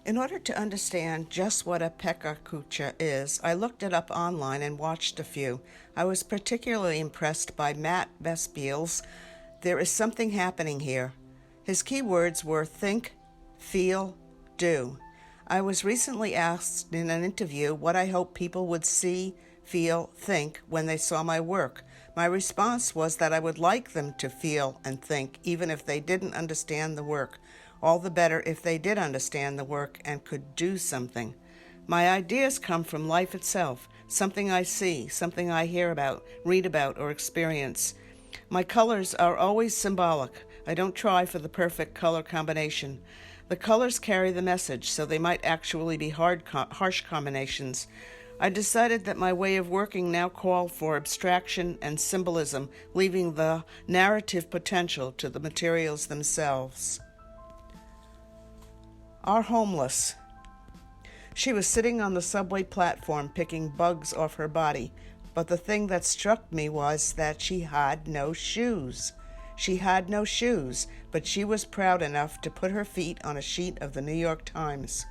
In order to understand just what a Pecha Kucha is, I looked it up online and watched a few. I was particularly impressed by Matt Vespiel's "There is something happening here." His key words were think, feel, do. I was recently asked in an interview what I hoped people would see, feel, think when they saw my work. My response was that I would like them to feel and think, even if they didn't understand the work. All the better if they did understand the work and could do something. My ideas come from life itself, something I see, something I hear about, read about, or experience. My colors are always symbolic. I don't try for the perfect color combination. The colors carry the message, so they might actually be harsh combinations. I decided that my way of working now called for abstraction and symbolism, leaving the narrative potential to the materials themselves. Are homeless. She was sitting on the subway platform picking bugs off her body, but the thing that struck me was that she had no shoes. She had no shoes, but she was proud enough to put her feet on a sheet of the New York Times.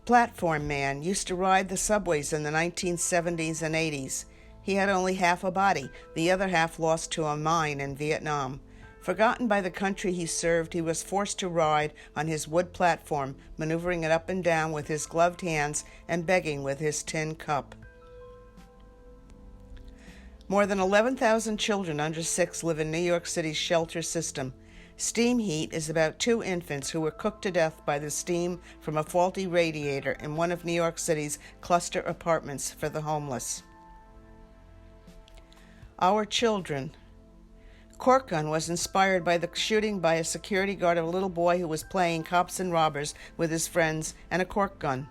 Platform man used to ride the subways in the 1970s and 80s. He had only half a body, the other half lost to a mine in Vietnam. Forgotten by the country he served, he was forced to ride on his wood platform, maneuvering it up and down with his gloved hands and begging with his tin cup. More than 11,000 children under 6 live in New York City's shelter system. Steam heat is about 2 infants who were cooked to death by the steam from a faulty radiator in one of New York City's cluster apartments for the homeless. Our children. Cork Gun was inspired by the shooting by a security guard of a little boy who was playing cops and robbers with his friends and a cork gun.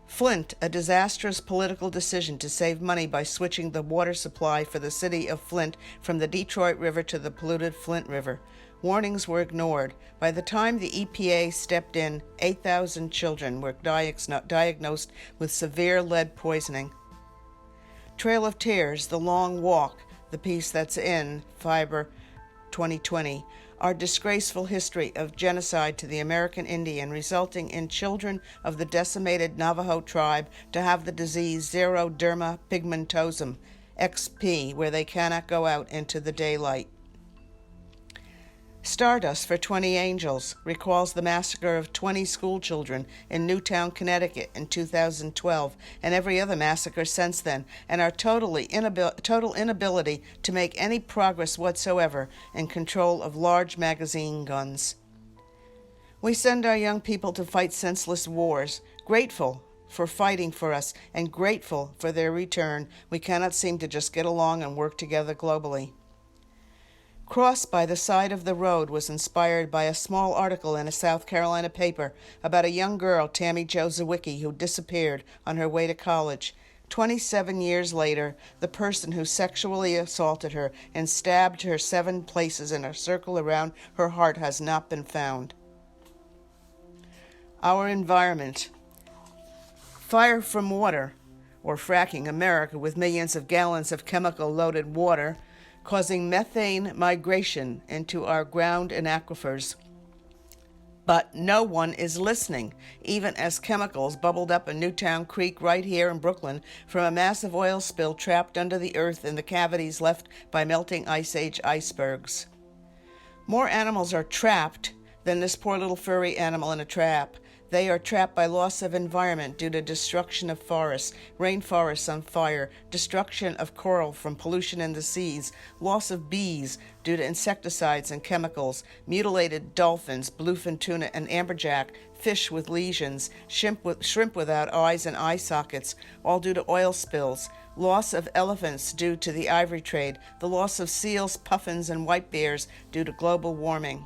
Flint, a disastrous political decision to save money by switching the water supply for the city of Flint from the Detroit River to the polluted Flint River. Warnings were ignored. By the time the EPA stepped in, 8,000 children were diagnosed with severe lead poisoning. Trail of Tears, The Long Walk, the piece that's in Fiber 2020, our disgraceful history of genocide to the American Indian, resulting in children of the decimated Navajo tribe to have the disease xeroderma pigmentosum, XP, where they cannot go out into the daylight. Stardust for 20 Angels recalls the massacre of 20 schoolchildren in Newtown, Connecticut in 2012, and every other massacre since then, and our total inability to make any progress whatsoever in control of large magazine guns. We send our young people to fight senseless wars, grateful for fighting for us and grateful for their return. We cannot seem to just get along and work together globally. Cross by the Side of the Road was inspired by a small article in a South Carolina paper about a young girl, Tammy Jo Zawicki, who disappeared on her way to college. 27 years later, the person who sexually assaulted her and stabbed her 7 places in a circle around her heart has not been found. Our environment. Fire from water, or fracking America with millions of gallons of chemical-loaded water, causing methane migration into our ground and aquifers. But no one is listening, even as chemicals bubbled up in Newtown Creek right here in Brooklyn from a massive oil spill trapped under the earth in the cavities left by melting Ice Age icebergs. More animals are trapped than this poor little furry animal in a trap. They are trapped by loss of environment due to destruction of forests, rainforests on fire, destruction of coral from pollution in the seas, loss of bees due to insecticides and chemicals, mutilated dolphins, bluefin tuna and amberjack, fish with lesions, shrimp without eyes and eye sockets, all due to oil spills, loss of elephants due to the ivory trade, the loss of seals, puffins, and white bears due to global warming.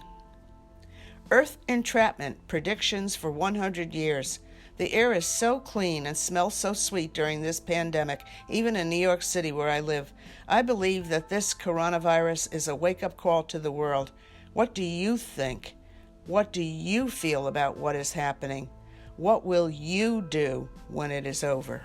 Earth entrapment predictions for 100 years. The air is so clean and smells so sweet during this pandemic, even in New York City where I live. I believe that this coronavirus is a wake-up call to the world. What do you think? What do you feel about what is happening? What will you do when it is over?